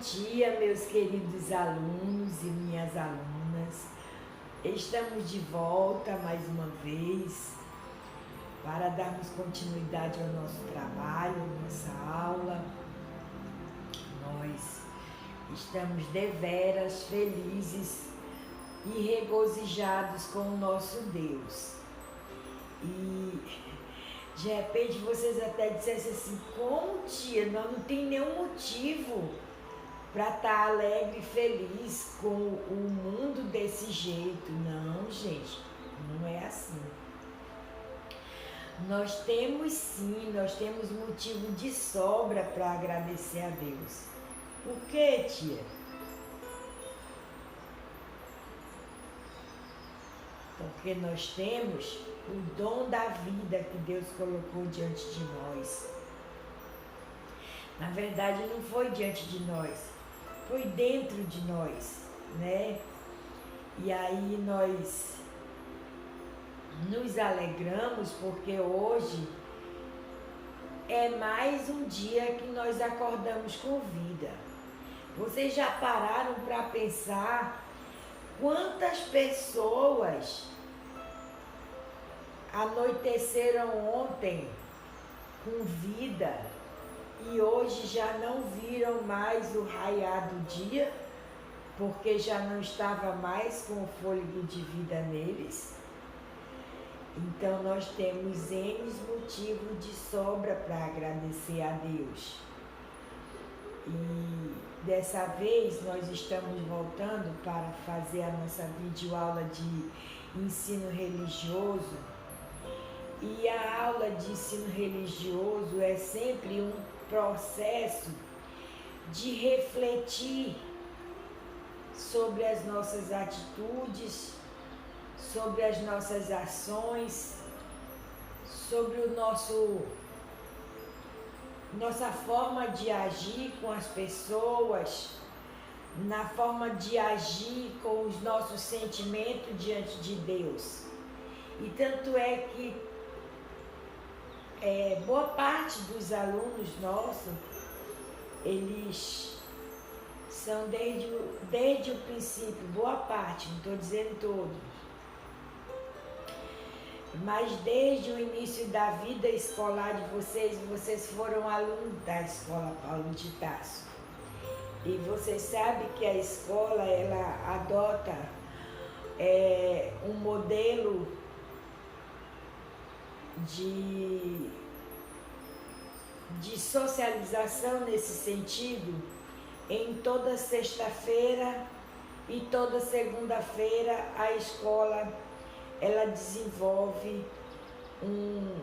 dia, meus queridos alunos e minhas alunas. Estamos de volta mais uma vez para darmos continuidade ao nosso trabalho, nossa aula. Nós estamos deveras felizes e regozijados com o nosso Deus. E de repente vocês até dissessem assim, como tia, nós não tem nenhum motivo para estar alegre e feliz com o mundo desse jeito. Não, gente, não é assim. Nós temos sim, nós temos motivo de sobra para agradecer a Deus. Por quê, tia? Porque nós temos o dom da vida que Deus colocou diante de nós. Na verdade, não foi diante de nós, foi dentro de nós, né? E aí nós nos alegramos porque hoje é mais um dia que nós acordamos com vida. Vocês já pararam para pensar quantas pessoas anoiteceram ontem com vida e hoje já não viram mais o raiar do dia, porque já não estava mais com o fôlego de vida neles? Então nós temos N motivos de sobra para agradecer a Deus. E dessa vez nós estamos voltando para fazer a nossa videoaula de ensino religioso. E a aula de ensino religioso é sempre um processo de refletir sobre as nossas atitudes, sobre as nossas ações, sobre nossa forma de agir com as pessoas, na forma de agir com os nossos sentimentos diante de Deus. E tanto é que boa parte dos alunos nossos, eles são desde o princípio, boa parte, não estou dizendo todos, mas desde o início da vida escolar de vocês foram alunos da escola Paulo de Tarso. E vocês sabem que a escola, ela adota um modelo de socialização nesse sentido. Em toda sexta-feira e toda segunda-feira a escola ela desenvolve um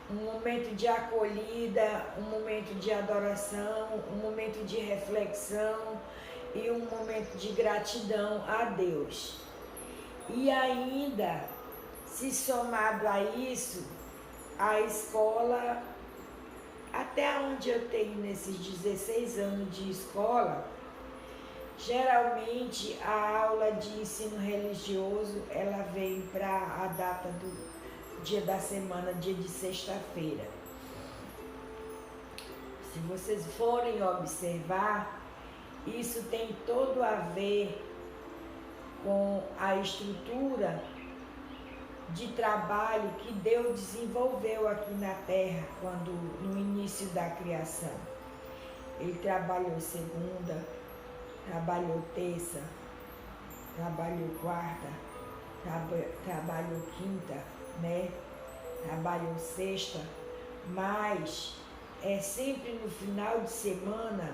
momento de acolhida, um momento de adoração, um momento de reflexão e um momento de gratidão a Deus. E ainda, se somado a isso, a escola, até onde eu tenho nesses 16 anos de escola, geralmente a aula de ensino religioso, ela vem para a data do dia da semana, dia de sexta-feira. Se vocês forem observar, isso tem todo a ver com a estrutura de trabalho que Deus desenvolveu aqui na Terra no início da criação. Ele trabalhou segunda, trabalhou terça, trabalhou quarta, trabalhou quinta, né? Trabalhou sexta, mas sempre no final de semana,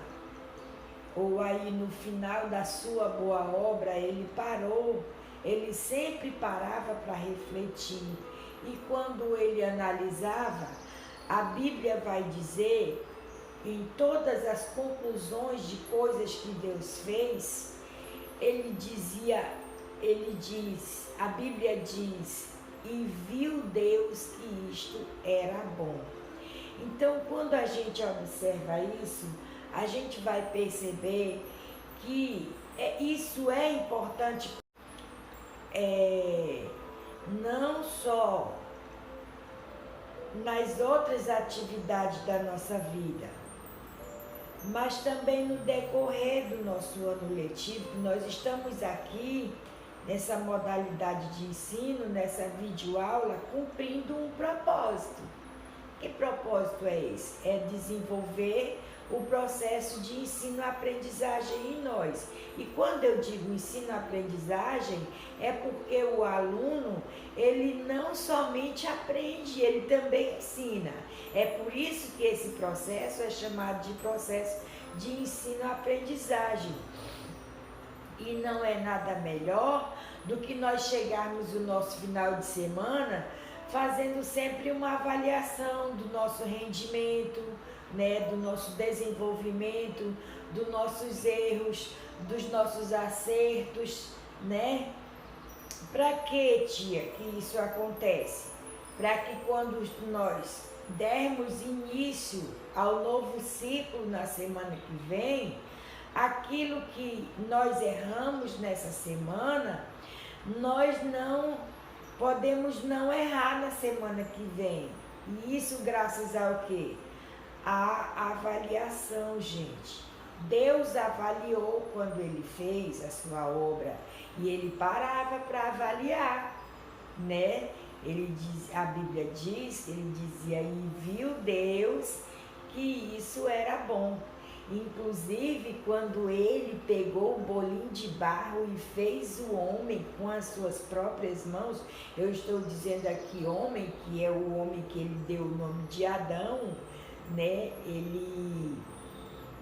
ou aí no final da sua boa obra, ele sempre parava para refletir. E quando ele analisava, a Bíblia vai dizer, em todas as conclusões de coisas que Deus fez, a Bíblia diz, e viu Deus que isto era bom. Então, quando a gente observa isso, a gente vai perceber que isso é importante, não só nas outras atividades da nossa vida, mas também no decorrer do nosso ano letivo. Nós estamos aqui nessa modalidade de ensino, nessa videoaula, cumprindo um propósito. Que propósito é esse? É desenvolver o processo de ensino-aprendizagem em nós. E quando eu digo ensino-aprendizagem, é porque o aluno, ele não somente aprende, ele também ensina. É por isso que esse processo é chamado de processo de ensino-aprendizagem. E não é nada melhor do que nós chegarmos no nosso final de semana fazendo sempre uma avaliação do nosso rendimento, né, do nosso desenvolvimento, dos nossos erros, dos nossos acertos, né? Para que, tia, que isso acontece? Para que quando nós dermos início ao novo ciclo na semana que vem, aquilo que nós erramos nessa semana, nós não podemos não errar na semana que vem. E isso graças ao quê? A avaliação, gente. Deus avaliou quando ele fez a sua obra e ele parava para avaliar, né? A Bíblia diz, ele dizia, e viu Deus que isso era bom. Inclusive, quando ele pegou o bolinho de barro e fez o homem com as suas próprias mãos, eu estou dizendo aqui homem, que é o homem que ele deu o nome de Adão, né?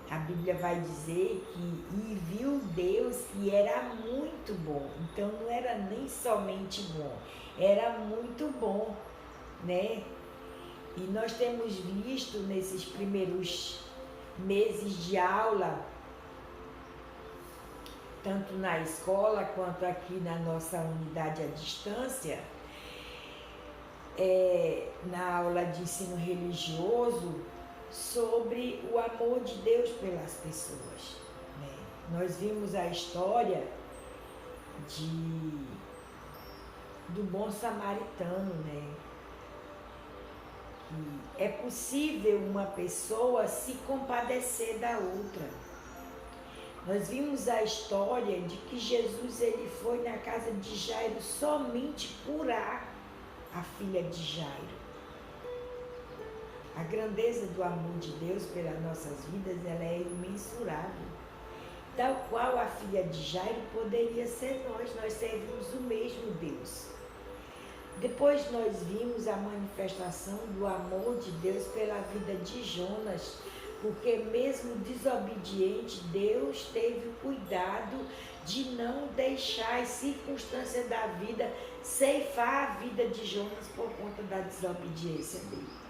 A Bíblia vai dizer que e viu Deus que era muito bom. Então não era nem somente bom, era muito bom, né? E nós temos visto nesses primeiros meses de aula, tanto na escola quanto aqui na nossa unidade à distância, na aula de ensino religioso, sobre o amor de Deus pelas pessoas, né? Nós vimos a história do bom samaritano, né? Que é possível uma pessoa se compadecer da outra. Nós vimos a história de que Jesus ele foi na casa de Jairo somente curar a filha de Jairo. A grandeza do amor de Deus pelas nossas vidas, ela é imensurável. Tal qual a filha de Jairo poderia ser nós servimos o mesmo Deus. Depois nós vimos a manifestação do amor de Deus pela vida de Jonas, porque mesmo desobediente, Deus teve o cuidado de não deixar as circunstâncias da vida ceifar a vida de Jonas por conta da desobediência dele.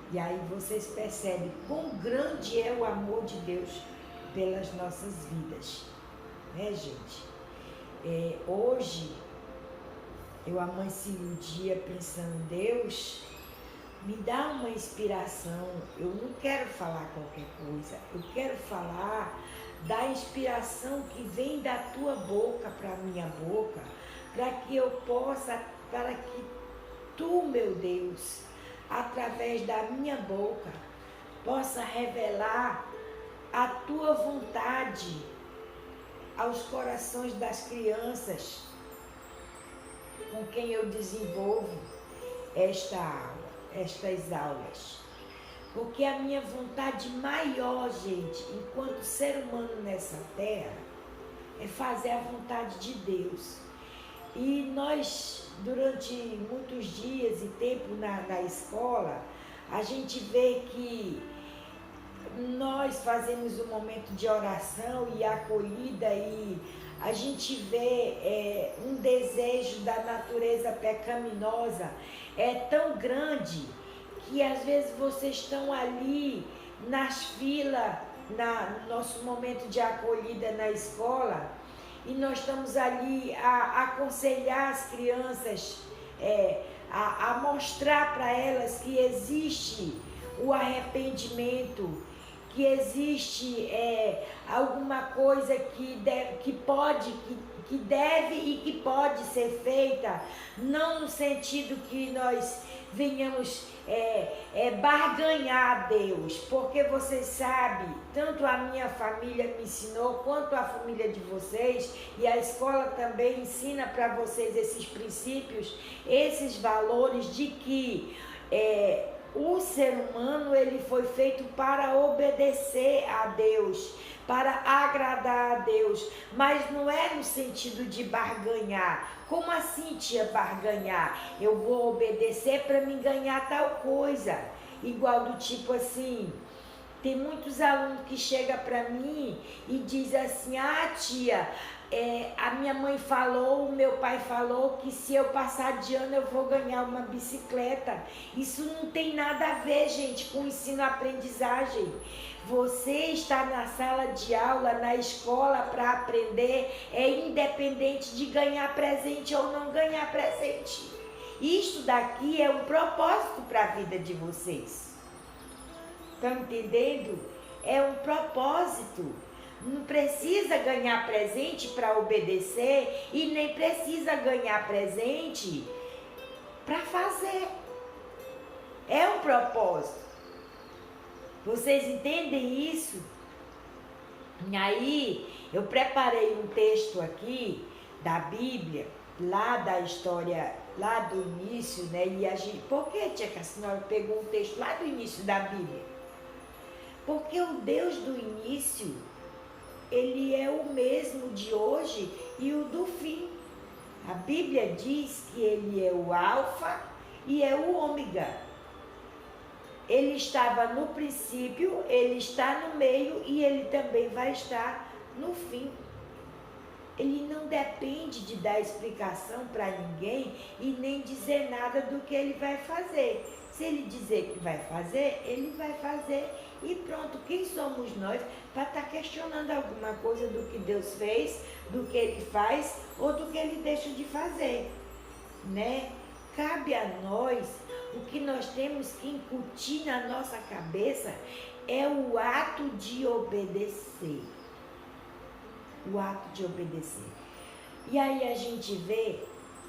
E aí vocês percebem quão grande é o amor de Deus pelas nossas vidas, né, gente? Hoje, eu amanheci o dia pensando, Deus, me dá uma inspiração. Eu não quero falar qualquer coisa, eu quero falar da inspiração que vem da tua boca para a minha boca, para que eu possa, para que tu, meu Deus, através da minha boca, possa revelar a tua vontade aos corações das crianças com quem eu desenvolvo estas aulas. Porque a minha vontade maior, gente, enquanto ser humano nessa terra, é fazer a vontade de Deus. E nós, durante muitos dias e tempo na escola, a gente vê que nós fazemos um momento de oração e acolhida e a gente vê um desejo da natureza pecaminosa tão grande que às vezes vocês estão ali nas filas, no nosso momento de acolhida na escola, e nós estamos ali a aconselhar as crianças, a mostrar para elas que existe o arrependimento, que existe alguma coisa que deve e que pode ser feita, não no sentido que nós venhamos barganhar a Deus, porque vocês sabem, tanto a minha família me ensinou, quanto a família de vocês, e a escola também ensina para vocês esses princípios, esses valores de que o ser humano ele foi feito para obedecer a Deus, para agradar a Deus, mas não é no sentido de barganhar. Como assim, tia, barganhar? Eu vou obedecer para me ganhar tal coisa. Igual do tipo assim, tem muitos alunos que chegam para mim e dizem assim, ah, tia, a minha mãe falou, o meu pai falou que se eu passar de ano eu vou ganhar uma bicicleta. Isso não tem nada a ver, gente, com ensino-aprendizagem. Você está na sala de aula, na escola para aprender, independente de ganhar presente ou não ganhar presente. Isto daqui é um propósito para a vida de vocês. Estão entendendo? É um propósito. Não precisa ganhar presente para obedecer e nem precisa ganhar presente para fazer. É um propósito. Vocês entendem isso? E aí, eu preparei um texto aqui da Bíblia, lá da história, lá do início, né? E a gente, por que, tia, que a senhora pegou um texto lá do início da Bíblia? Porque o Deus do início, ele é o mesmo de hoje e o do fim. A Bíblia diz que ele é o alfa e é o ômega. Ele estava no princípio, ele está no meio e ele também vai estar no fim. Ele não depende de dar explicação para ninguém e nem dizer nada do que ele vai fazer. Se ele dizer que vai fazer, ele vai fazer e pronto. Quem somos nós para estar questionando alguma coisa do que Deus fez, do que ele faz ou do que ele deixa de fazer, né? Cabe a nós, o que nós temos que incutir na nossa cabeça é o ato de obedecer. O ato de obedecer. E aí a gente vê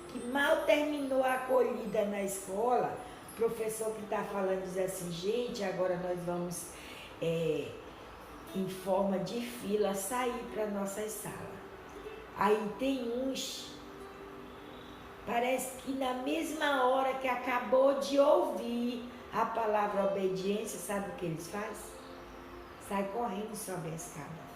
que mal terminou a acolhida na escola, o professor que está falando diz assim, gente, agora nós vamos, em forma de fila, sair para nossas salas. Aí tem uns, parece que na mesma hora que acabou de ouvir a palavra obediência, sabe o que eles fazem? Sai correndo e sobe a escada.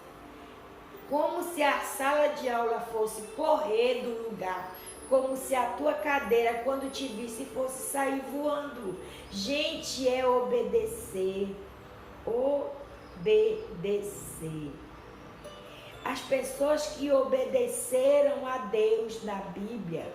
Como se a sala de aula fosse correr do lugar, como se a tua cadeira, quando te visse, fosse sair voando. Gente, é obedecer. Obedecer. As pessoas que obedeceram a Deus na Bíblia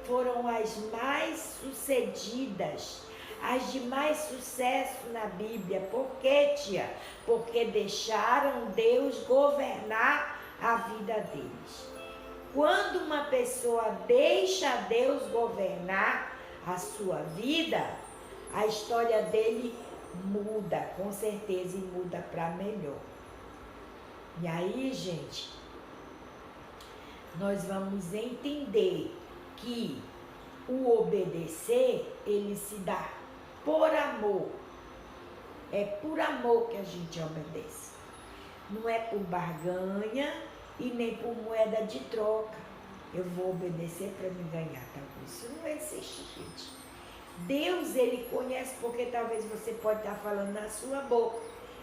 foram as mais sucedidas, as de mais sucesso na Bíblia. Por quê, tia? Porque deixaram Deus governar a vida deles. Quando uma pessoa deixa Deus governar a sua vida, a história dele muda, com certeza, e muda para melhor. E aí, gente, nós vamos entender que o obedecer, ele se dá por amor. É por amor que a gente obedece. Não é por barganha e nem por moeda de troca. Eu vou obedecer para me ganhar tal coisa. Isso não existe, gente. Deus, ele conhece, porque talvez você pode estar falando na sua boca.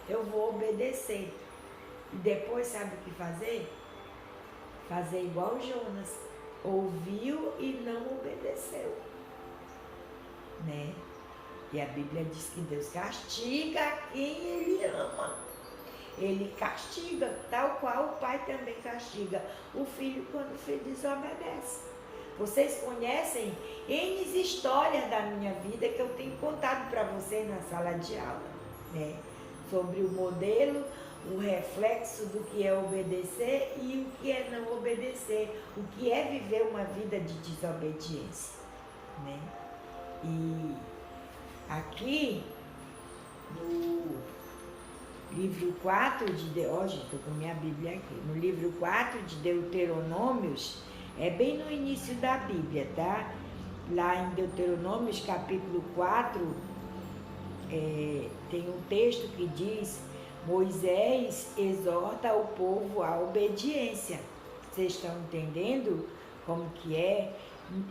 Eu vou obedecer. E depois, sabe o que fazer? Fazer igual Jonas. Ouviu e não obedeceu. Né? E a Bíblia diz que Deus castiga quem ele ama. Ele castiga, tal qual o pai também castiga o filho quando o filho desobedece. Vocês conhecem N histórias da minha vida que eu tenho contado para vocês na sala de aula, né? Sobre o modelo, o reflexo do que é obedecer e o que é não obedecer, o que é viver uma vida de desobediência, né? E aqui no livro 4 de hoje, estou com minha Bíblia aqui, no livro 4 de Deuteronômios, é bem no início da Bíblia, tá? lá em Deuteronômio, capítulo 4, tem um texto que diz: Moisés exorta o povo à obediência. Vocês estão entendendo como que é?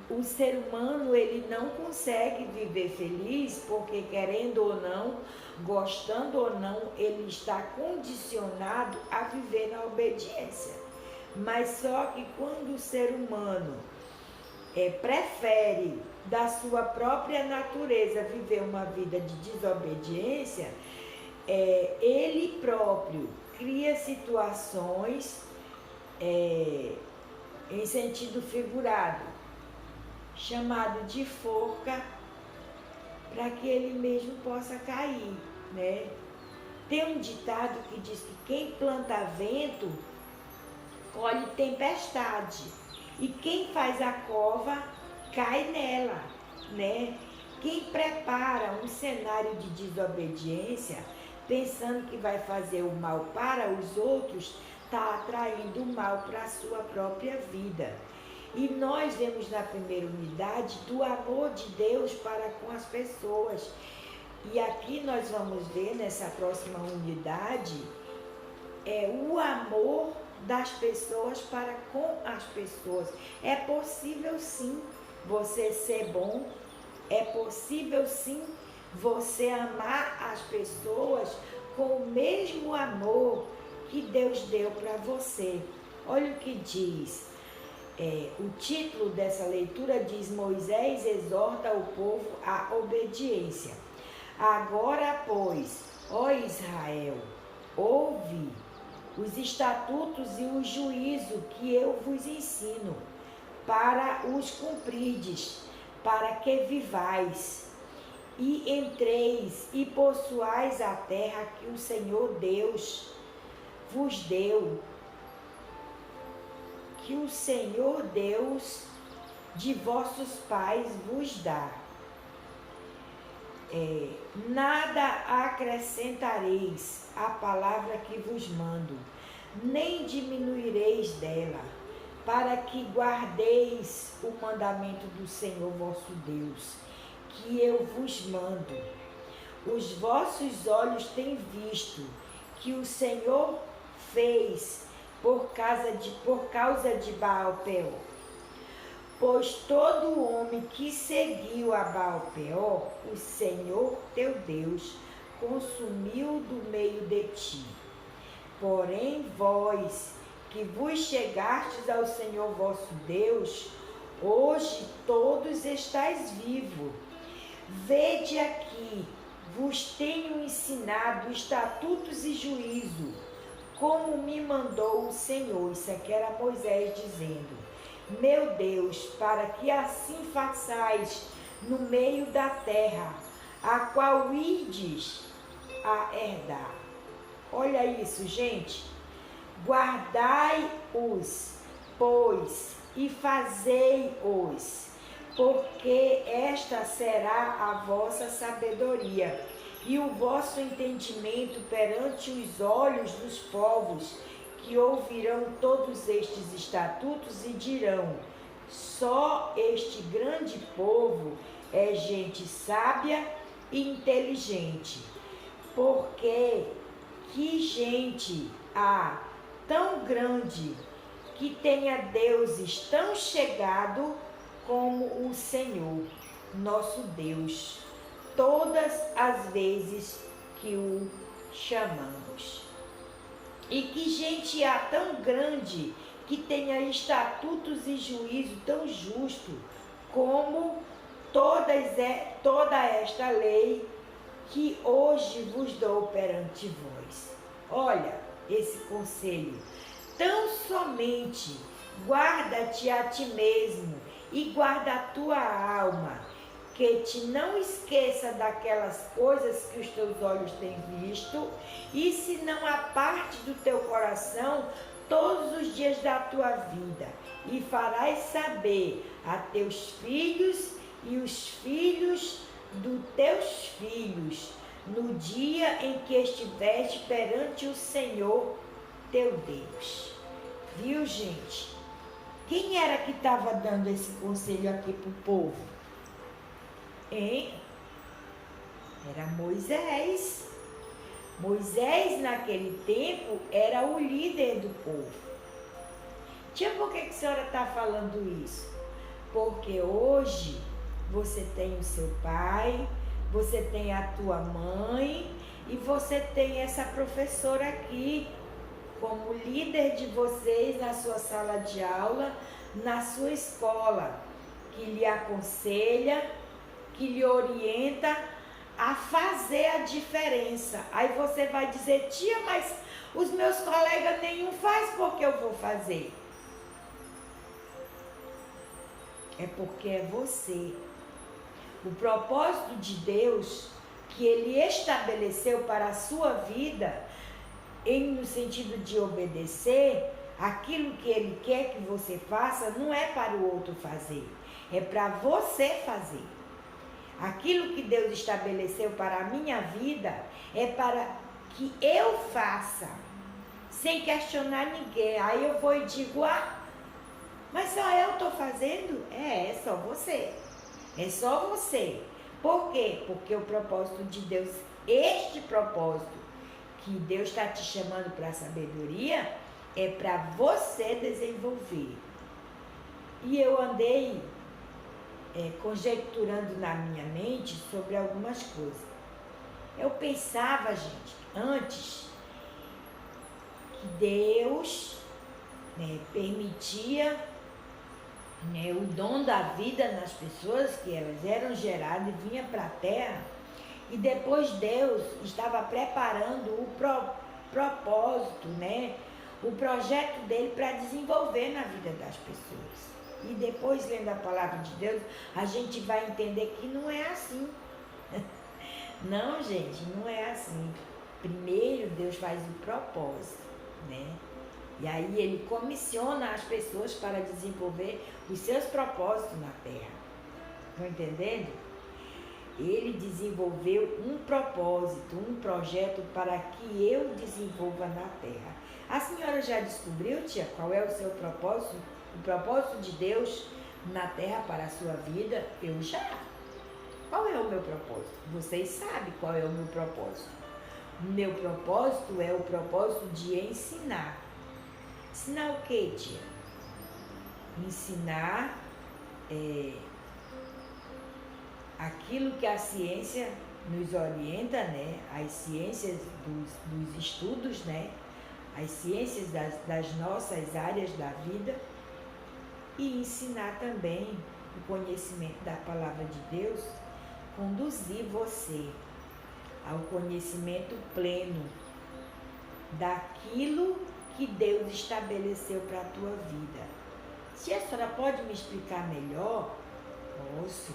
O ser humano, ele não consegue viver feliz porque, querendo ou não, gostando ou não, ele está condicionado a viver na obediência. Mas só que quando o ser humano prefere da sua própria natureza viver uma vida de desobediência, ele próprio cria situações em sentido figurado, chamado de forca, para que ele mesmo possa cair, né? Tem um ditado que diz que quem planta vento colhe tempestade, e quem faz a cova cai nela, né? Quem prepara um cenário de desobediência, pensando que vai fazer o mal para os outros, está atraindo o mal para a sua própria vida. E nós vemos na primeira unidade do amor de Deus para com as pessoas. E aqui nós vamos ver nessa próxima unidade o amor das pessoas para com as pessoas. É possível sim você ser bom, é possível sim você amar as pessoas com o mesmo amor que Deus deu para você. Olha o que diz. O título dessa leitura diz: Moisés exorta o povo à obediência. Agora, pois, ó Israel, ouve os estatutos e o juízo que eu vos ensino, para os cumprirdes, para que vivais, e entreis e possuais a terra que o Senhor Deus vos deu, que o Senhor Deus de vossos pais vos dá. Nada acrescentareis à palavra que vos mando, nem diminuireis dela, para que guardeis o mandamento do Senhor vosso Deus, que eu vos mando. Os vossos olhos têm visto que o Senhor fez por causa de Baal-peor. Pois todo homem que seguiu a Baal-peor, o Senhor teu Deus consumiu do meio de ti. Porém, vós que vos chegastes ao Senhor vosso Deus, hoje todos estáis vivos. Vede aqui, vos tenho ensinado estatutos e juízo, como me mandou o Senhor. Isso aqui era Moisés dizendo: meu Deus, para que assim façais no meio da terra, a qual ides a herdar. Olha isso, gente. Guardai-os, pois, e fazei-os, porque esta será a vossa sabedoria e o vosso entendimento perante os olhos dos povos, que ouvirão todos estes estatutos e dirão: só este grande povo é gente sábia e inteligente. Porque que gente há tão grande que tenha deuses tão chegado como o Senhor, nosso Deus, todas as vezes que o chamamos. E que gente há tão grande que tenha estatutos e juízo tão justo como toda esta lei que hoje vos dou perante vós. Olha esse conselho: tão somente guarda-te a ti mesmo e guarda a tua alma, que te não esqueça daquelas coisas que os teus olhos têm visto, e se não aparte do teu coração todos os dias da tua vida, e farás saber a teus filhos e os filhos dos teus filhos, no dia em que estiveste perante o Senhor teu Deus. Viu, gente? Quem era que estava dando esse conselho aqui para o povo? Hein? Era Moisés. Moisés, naquele tempo, era o líder do povo. Tia, por que a senhora está falando isso? Porque hoje você tem o seu pai, você tem a tua mãe e você tem essa professora aqui como líder de vocês na sua sala de aula, na sua escola, que lhe aconselha, que lhe orienta a fazer a diferença. Aí você vai dizer, tia, mas os meus colegas nenhum faz, porque eu vou fazer? É porque é você. O propósito de Deus que Ele estabeleceu para a sua vida, no sentido de obedecer, aquilo que Ele quer que você faça, não é para o outro fazer, é para você fazer. Aquilo que Deus estabeleceu para a minha vida é para que eu faça, sem questionar ninguém. Aí eu vou e digo, mas só eu estou fazendo? É só você. É só você. Por quê? Porque o propósito de Deus, este propósito que Deus está te chamando para a sabedoria, é para você desenvolver. E eu andei conjecturando na minha mente sobre algumas coisas. Eu pensava, gente, antes que Deus permitia o dom da vida nas pessoas, que elas eram geradas e vinham para a terra, e depois Deus estava preparando o propósito, o projeto dele para desenvolver na vida das pessoas. E depois, lendo a palavra de Deus, a gente vai entender que não é assim. Não, gente, não é assim. Primeiro Deus faz o propósito, E aí Ele comissiona as pessoas para desenvolver os seus propósitos na terra. Estão entendendo? Ele desenvolveu um propósito, um projeto para que eu desenvolva na terra. A senhora já descobriu, tia, qual é o seu propósito? O propósito de Deus na terra para a sua vida? Eu já. Qual é o meu propósito? Vocês sabem qual é o meu propósito. O meu propósito é o propósito de ensinar. Ensinar o quê, tia? Ensinar aquilo que a ciência nos orienta, As ciências dos estudos, As ciências das nossas áreas da vida, e ensinar também o conhecimento da palavra de Deus, conduzir você ao conhecimento pleno daquilo que Deus estabeleceu para a tua vida. Se a senhora pode me explicar melhor? Posso.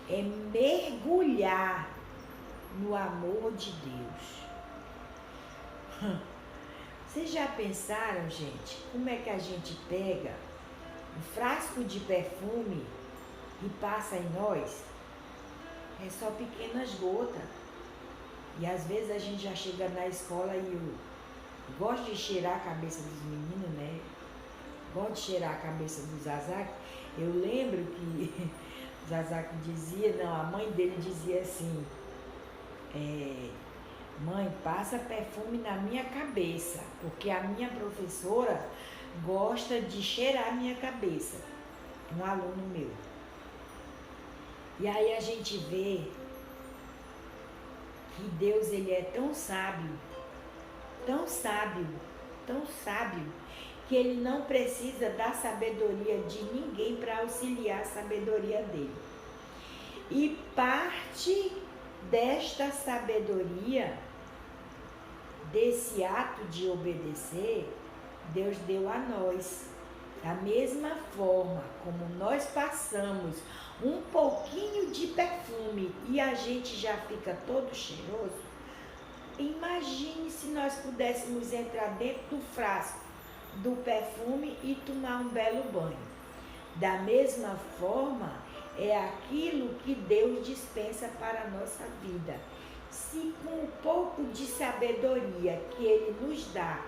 É mergulhar no amor de Deus. Vocês já pensaram, gente, como é que a gente pega um frasco de perfume e passa em nós? É só pequenas gotas. E às vezes a gente já chega na escola e eu gosto de cheirar a cabeça dos meninos, Gosto de cheirar a cabeça do Zazaki. Eu lembro que o Zazaki dizia, a mãe dele dizia assim, mãe, passa perfume na minha cabeça, porque a minha professora gosta de cheirar a minha cabeça. Um aluno meu. E aí a gente vê que Deus, Ele é tão sábio, tão sábio, tão sábio, que Ele não precisa da sabedoria de ninguém para auxiliar a sabedoria dele. E parte desta sabedoria, desse ato de obedecer, Deus deu a nós. Da mesma forma como nós passamos um pouquinho de perfume e a gente já fica todo cheiroso, imagine se nós pudéssemos entrar dentro do frasco do perfume e tomar um belo banho. Da mesma forma, é aquilo que Deus dispensa para a nossa vida. Se com um pouco de sabedoria que Ele nos dá,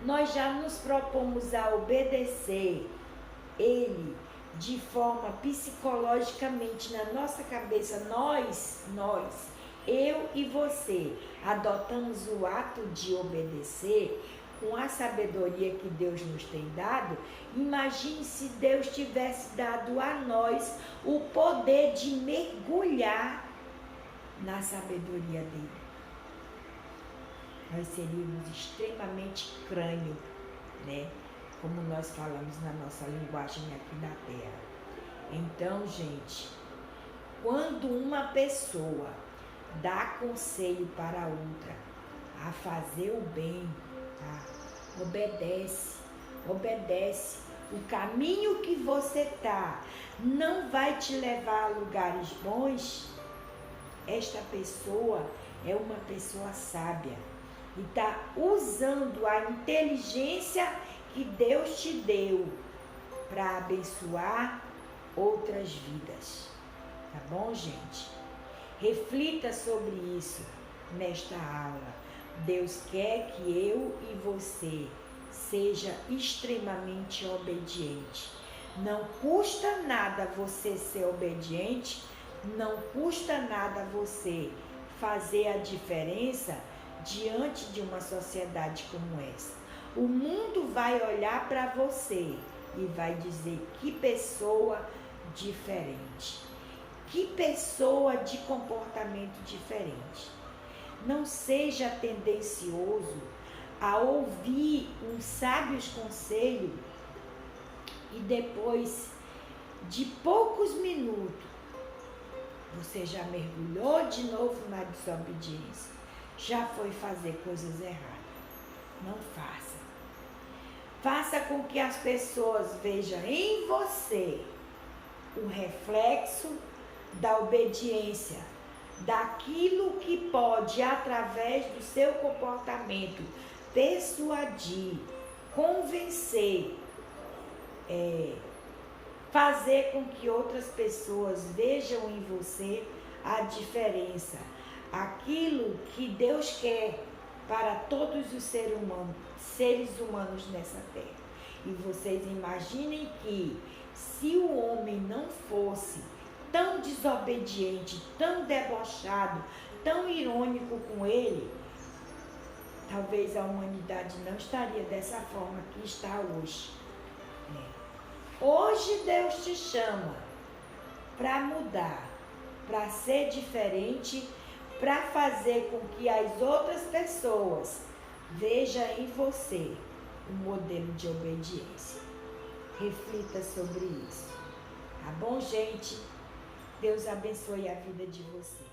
nós já nos propomos a obedecer Ele, de forma psicologicamente na nossa cabeça, nós, eu e você, adotamos o ato de obedecer com a sabedoria que Deus nos tem dado, imagine se Deus tivesse dado a nós o poder de mergulhar na sabedoria dele. Nós seríamos extremamente crânio, né? Como nós falamos na nossa linguagem aqui na Terra. Então, gente, quando uma pessoa dá conselho para outra a fazer o bem, tá? Obedece. O caminho que você tá não vai te levar a lugares bons. Esta pessoa é uma pessoa sábia e está usando a inteligência que Deus te deu para abençoar outras vidas. Tá bom, gente? Reflita sobre isso nesta aula. Deus quer que eu e você seja extremamente obediente. Não custa nada você ser obediente, não custa nada você fazer a diferença diante de uma sociedade como essa. O mundo vai olhar para você e vai dizer: que pessoa diferente, que pessoa de comportamento diferente. Não seja tendencioso a ouvir uns sábios conselhos e depois de poucos minutos você já mergulhou de novo na desobediência, já foi fazer coisas erradas. Não faça. Faça com que as pessoas vejam em você o reflexo da obediência, daquilo que pode, através do seu comportamento, persuadir, convencer, fazer com que outras pessoas vejam em você a diferença, aquilo que Deus quer para todos os seres humanos nessa terra. E vocês imaginem que se o homem não fosse tão desobediente, tão debochado, tão irônico com ele, talvez a humanidade não estaria dessa forma que está hoje. Hoje Deus te chama para mudar, para ser diferente, para fazer com que as outras pessoas vejam em você um modelo de obediência. Reflita sobre isso. Tá bom, gente? Deus abençoe a vida de vocês.